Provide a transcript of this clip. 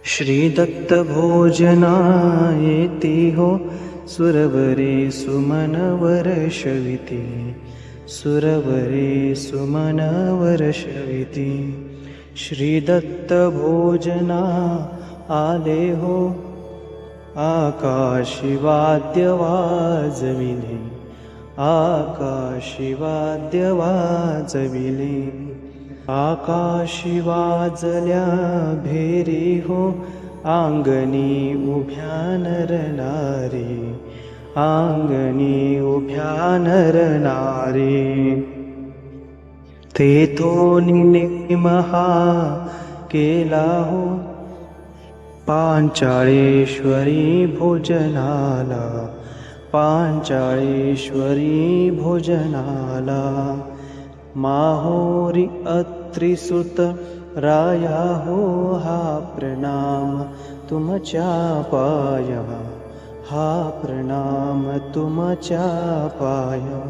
श्री दत्त भोजनायेती हो सुरवरे सुमन वर्षविती सुरवरे सुमन वर्षविती श्री दत्त भोजना आले हो आकाशी वाद्य वाजविले आकाशी वाद्य वाजविले आकाशी वाजल्या भेरी हो अंगणी उभ्या नर नारी अंगणी उभ्या नर नारी तेथोनी महा केला हो पांचाळेश्वरी भोजनाला पांचाळेश्वरी भोजनाला माहोरी अत्रिसुत राया हो हा प्रणाम तुमच्या पाया हा प्रणाम तुमच्या पाया